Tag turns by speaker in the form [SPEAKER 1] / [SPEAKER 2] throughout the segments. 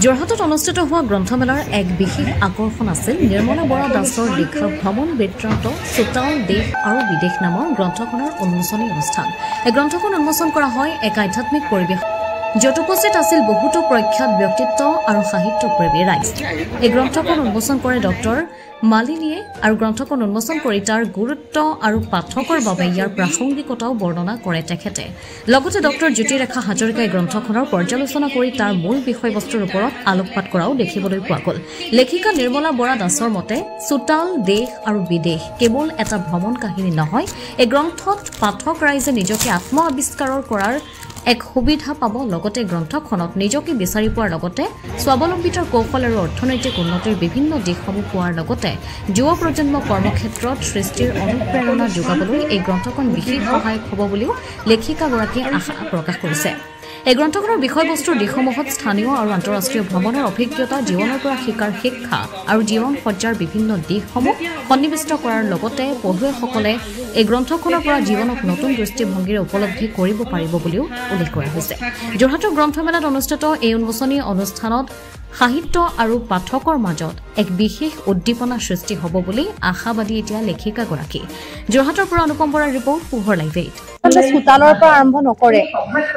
[SPEAKER 1] যোৰহাটত অনুষ্ঠিত হোৱা গ্ৰন্থমেলাৰ এক বিশেষ আকৰ্ষণ আছিল নিৰ্মলা বৰা দাসৰ লিখা ভ্ৰমণ বৃত্তান্ত চোতাল দেশ আৰু বিদেশ নামৰ গ্ৰন্থখনৰ উন্মোচনী অনুষ্ঠান। এই গ্ৰন্থখন উন্মোচন কৰা হয় এক আধ্যাত্মিক পৰিৱেশ, য'ত উপস্থিত আছিল বহুতো প্ৰখ্যাত ব্যক্তিত্ব আৰু সাহিত্যপ্ৰেমী ৰাইজ। এই গ্ৰন্থখন উন্মোচন কৰে ডক্টৰ মালিনীয়ে আৰু গ্ৰন্থখন উন্মোচন কৰি তাৰ গুৰুত্ব আৰু পাঠকৰ বাবে ইয়াৰ প্ৰাসংগিকতাও বৰ্ণনা কৰে তেখেতে। লগতে ডক্টৰ জ্যোতিৰেখা হাজৰিকাই গ্ৰন্থখনৰ পৰ্যালোচনা কৰি তাৰ মূল বিষয়বস্তুৰ ওপৰত আলোকপাত কৰাও দেখিবলৈ পোৱা গ'ল। লেখিকা নিৰ্মলা বৰা দাসৰ মতে চোতাল দেশ আৰু বিদেশ কেৱল এটা ভ্ৰমণ কাহিনী নহয়, এই গ্ৰন্থত পাঠক ৰাইজে নিজকে আত্ম আৱিষ্কাৰৰ কৰাৰ এক সুবিধা পাব। লগতে গ্ৰন্থখনত নিজকে বিচাৰি পোৱাৰ লগতে স্বাৱলম্বিতাৰ কৌশল আৰু অৰ্থনৈতিক উন্নতিৰ বিভিন্ন দিশসমূহ পোৱাৰ লগতে যুৱ প্ৰজন্ম কৰ্মক্ষেত্ৰত সৃষ্টিৰ অনুপ্ৰেৰণা যোগাবলৈ এই গ্ৰন্থখন বিশেষ সহায়ক হ'ব বুলিও লেখিকাগৰাকীয়ে আশা প্ৰকাশ কৰিছে। এই গ্ৰন্থখনৰ বিষয়বস্তুৰ দিশসমূহত স্থানীয় আৰু আন্তঃৰাষ্ট্ৰীয় ভ্ৰমণৰ অভিজ্ঞতা, জীৱনৰ পৰা শিকাৰ শিক্ষা আৰু জীৱন সজ্জাৰ বিভিন্ন দিশসমূহ সন্নিৱিষ্ট কৰাৰ লগতে পঢ়ুৱৈসকলে এই গ্ৰন্থখনৰ পৰা জীৱনক নতুন দৃষ্টিভংগীৰে উপলব্ধি কৰিব পাৰিব বুলিও উল্লেখ কৰা হৈছে। যোৰহাটৰ গ্ৰন্থমেলাত অনুষ্ঠিত এই উন্মোচনী অনুষ্ঠানত সাহিত্য আৰু পাঠকৰ মাজত এক বিশেষ উদ্দীপনা সৃষ্টি হ'ব বুলি আশাবাদী এতিয়া লেখিকাগৰাকী। যোৰহাটৰ পৰা অনুপম বৰাৰ ৰিপৰ্ট, পোহৰ লাইভ 8।
[SPEAKER 2] চোতালৰ পৰা আৰম্ভ নকৰে,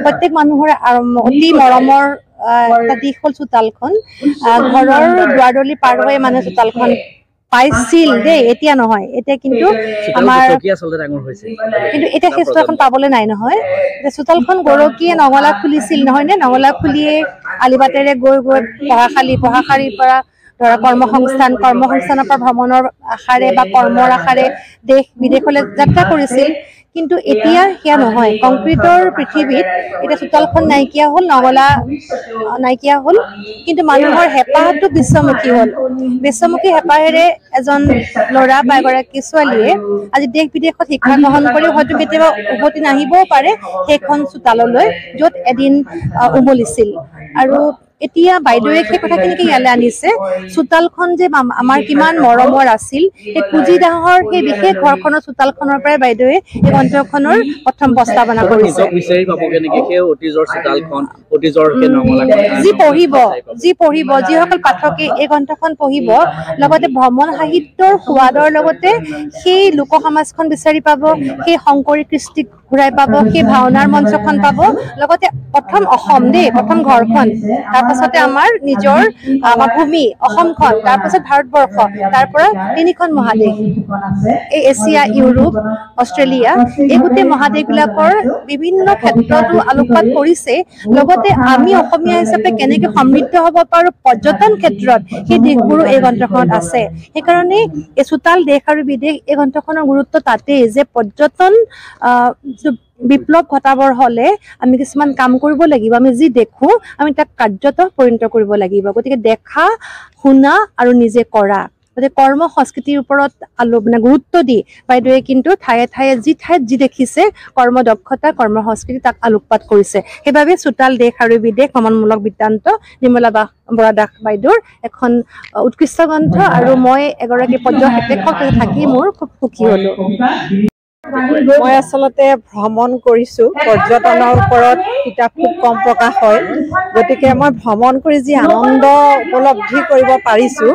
[SPEAKER 2] প্ৰত্যেক মানুহৰে অতি মৰমৰ এটা দিশ হ'ল চোতালখন। ঘৰৰ দুৱাৰদলি পাৰ হৈ মানুহে চোতালখন পাইছিল দেই, এতিয়া নহয়। এতিয়া কিন্তু আমাৰ কিন্তু এতিয়া সেই চোতালখন পাবলৈ নাই নহয়। চোতালখন গৰকীয়ে নঙলা খুলিছিল নহয় নে, নঙলা খুলিয়ে আলিবাটেৰে গৈ গৈ পঢ়াশালীৰ পৰা ধৰা কৰ্মসংস্থানৰ পৰা ভ্ৰমণৰ আশাৰে বা কৰ্মৰ আশাৰে দেশ বিদেশলৈ যাত্ৰা কৰিছিল। কিন্তু এতিয়া সেয়া নহয়, কংক্ৰিটৰ পৃথিৱীত এতিয়া চোতালখন নাইকিয়া হ'ল, নগলা নাইকিয়া হ'ল, কিন্তু মানুহৰ হেঁপাহটো বিশ্বমুখী হ'ল। বিশ্বমুখী হেঁপাহেৰে এজন ল'ৰা বা এগৰাকী ছোৱালীয়ে আজি দেশ বিদেশত শিক্ষা গ্ৰহণ কৰি হয়তো কেতিয়াবা উভতি নাহিবও পাৰে সেইখন চোতাললৈ, য'ত এদিন উমলিছিল। আৰু এতিয়া বাইদেৱে সেই কথাখিনিকে ইয়ালৈ আনিছে। চোতালখন যে আমাৰ কিমান মৰমৰ আছিল, সেই কুজিদাহৰ সেই বিশেষ ঘৰখনৰ চোতালখনৰ পৰাই বাইদেৱে এই গ্ৰন্থখনৰ প্ৰথম প্ৰস্তাৱনা কৰিছে। যি পঢ়িব যিসকল পাঠকে এই গ্ৰন্থখন পঢ়িব, লগতে ভ্ৰমণ সাহিত্যৰ সোৱাদৰ লগতে সেই লোক সমাজখন বিচাৰি পাব, সেই শংকৰী কৃষ্টিক ঘূৰাই পাব, সেই ভাওনাৰ মঞ্চখন পাব, লগতে প্ৰথম অসম দেই, প্ৰথম ঘৰখন, তাৰপাছতে আমাৰ নিজৰ আমাৰ ভূমি অসমখন, তাৰপাছত ভাৰতবৰ্ষ, তাৰ পৰা 3খন মহাদেশ, এই এছিয়া, ইউৰোপ, অষ্ট্ৰেলিয়া, এই গোটেই মহাদেশবিলাকৰ বিভিন্ন ক্ষেত্ৰতো আলোকপাত কৰিছে। লগতে আমি অসমীয়া হিচাপে কেনেকে সমৃদ্ধ হ'ব পাৰোঁ পৰ্যটন ক্ষেত্ৰত, সেই দিশবোৰো এই গ্ৰন্থখনত আছে। সেইকাৰণে এই চোতাল দেশ আৰু বিদেশ এই গ্ৰন্থখনৰ গুৰুত্ব তাতেই যে পৰ্যটন বিপ্লৱ ঘটাবৰ হলে আমি কিছুমান কাম কৰিব লাগিব। আমি যি দেখো আমি তাক কাৰ্যত পৰিণত কৰিব লাগিব। গতিকে দেখা, শুনা আৰু নিজে কৰা, গতিকে কৰ্ম সংস্কৃতিৰ ওপৰত গুৰুত্ব দি বাইদেৱে কিন্তু ঠায়ে ঠায়ে ঠাইত যি দেখিছে কৰ্ম দক্ষতা, কৰ্ম সংস্কৃতি তাক আলোকপাত কৰিছে। সেইবাবে চোতাল দেশ আৰু বিদেশ ভ্ৰমণমূলক বৃত্তান্ত নিৰ্মলা বৰা দাস বাইদেউৰ এখন উৎকৃষ্ট গ্ৰন্থ, আৰু মই এগৰাকী পৰ্যবেক্ষক থাকি মোৰ খুব সুখী হলো।
[SPEAKER 3] মই আচলতে ভ্ৰমণ কৰিছো, পৰ্যটনৰ ওপৰত কিতাপ খুব কম প্ৰকাশ হয়, গতিকে মই ভ্ৰমণ কৰি যি আনন্দ উপলব্ধি কৰিব পাৰিছো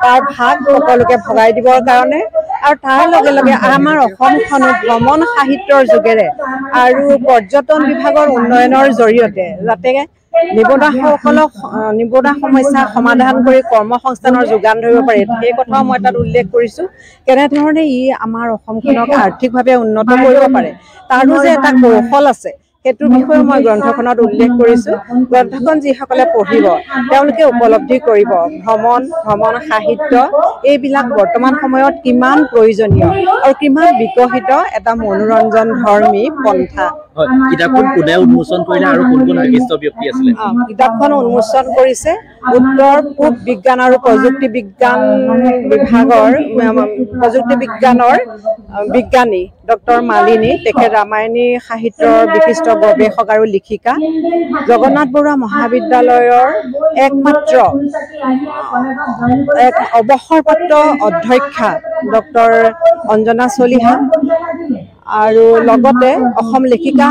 [SPEAKER 3] তাৰ ভাগ সকলোকে ভগাই দিবৰ কাৰণে, আৰু তাৰ লগে লগে আমাৰ অসমখনত ভ্ৰমণ সাহিত্যৰ যোগেৰে আৰু পৰ্যটন বিভাগৰ উন্নয়নৰ জৰিয়তে যাতে নিবনুৱাসকলক নিবনুৱা সমস্যা সমাধান কৰি কৰ্মসংস্থানৰ যোগান ধৰিব পাৰে, সেই কথাও মই তাত উল্লেখ কৰিছো। কেনেধৰণে ই আমাৰ অসমখনক আৰ্থিকভাৱে উন্নত কৰিব পাৰে তাৰো যে এটা কৌশল আছে, সেইটোৰ বিষয়ে মই গ্ৰন্থখনত উল্লেখ কৰিছো। গ্ৰন্থখন যিসকলে পঢ়িব তেওঁলোকে উপলব্ধি কৰিব ভ্ৰমণ সাহিত্য এইবিলাক বৰ্তমান সময়ত কিমান প্ৰয়োজনীয় আৰু কিমান বিকশিত এটা মনোৰঞ্জন ধৰ্মী পন্থা।
[SPEAKER 4] কিতাপখন কোনে উন্মোচন কৰিলে আৰু কোন কোন বিশিষ্ট ব্যক্তি আছিলে?
[SPEAKER 3] কিতাপখন উন্মোচন কৰিছে উত্তৰ পূব বিজ্ঞান আৰু প্ৰযুক্তি বিজ্ঞান বিভাগৰ প্ৰযুক্তি বিজ্ঞানৰ বিজ্ঞানী ডক্টৰ মালিনী, তেখেত ৰামায়ণী সাহিত্যৰ বিশিষ্ট গৱেষক আৰু লিখিকা, জগন্নাথ বৰুৱা মহাবিদ্যালয়ৰ একমাত্ৰ এক অৱসৰপ্ৰাপ্ত অধ্যক্ষা ডক্টৰ অঞ্জনা চলিহা, আৰু লগতে অসম লেখিকা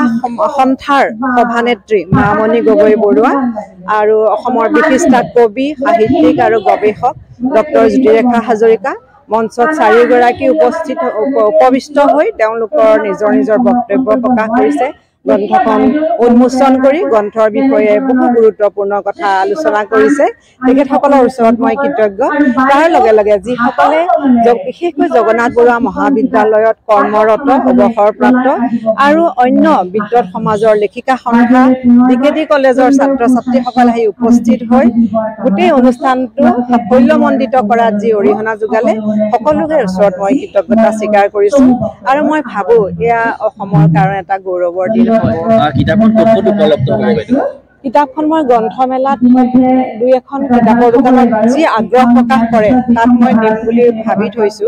[SPEAKER 3] সন্থাৰ সভানেত্ৰী মামণি গগৈ বৰুৱা আৰু অসমৰ বিশিষ্ট কবি সাহিত্যিক আৰু গৱেষক ডক্টৰ জ্যোতিৰেখা হাজৰিকা মঞ্চত চাৰিগৰাকী উপবিষ্ট হৈ তেওঁলোকৰ নিজৰ নিজৰ বক্তব্য প্ৰকাশ কৰিছে গ্ৰন্থখন উন্মোচন কৰি গ্ৰন্থৰ বিষয়ে বহু গুৰুত্বপূৰ্ণ কথা আলোচনা কৰিছে তেখেতসকলৰ ওচৰত মই কৃতজ্ঞ তাৰ লগে লগে যিসকলে বিশেষকৈ জগন্নাথ বৰুৱা মহাবিদ্যালয়ত কৰ্মৰত অৱসৰপ্ৰাপ্ত আৰু অন্য বিদ্বৎ সমাজৰ লেখিকা সন্থা ডিকেডি কলেজৰ ছাত্ৰ ছাত্ৰীসকল আহি উপস্থিত হৈ গোটেই অনুষ্ঠানটো সাফল্যমণ্ডিত কৰাত যি অৰিহণা যোগালে সকলোৰে ওচৰত মই কৃতজ্ঞতা স্বীকাৰ কৰিছো আৰু মই ভাবো এয়া অসমৰ কাৰণে এটা গৌৰৱৰ দিন
[SPEAKER 4] কিতাপখন ক'ত উপলব্ধ হ'ব বাইদেউ
[SPEAKER 3] কিতাপখন মই গ্ৰন্থমেলাত দুই এখন কিতাপৰ দোকানত যি আগ্ৰহ প্ৰকাশ কৰে তাত মই দিম বুলি ভাবি থৈছো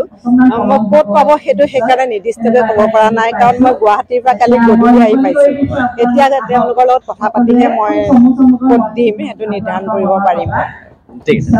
[SPEAKER 3] মই ক'ত পাব সেইটো সেইকাৰণে নিৰ্দিষ্টকৈ ক'ব পৰা নাই কাৰণ মই গুৱাহাটীৰ পৰা কালি গধূলি আহি পাইছো এতিয়া তেওঁলোকৰ লগত কথা পাতিহে মই ক'ত দিম সেইটো নিৰ্ধাৰণ কৰিব পাৰিম
[SPEAKER 4] ঠিক আছে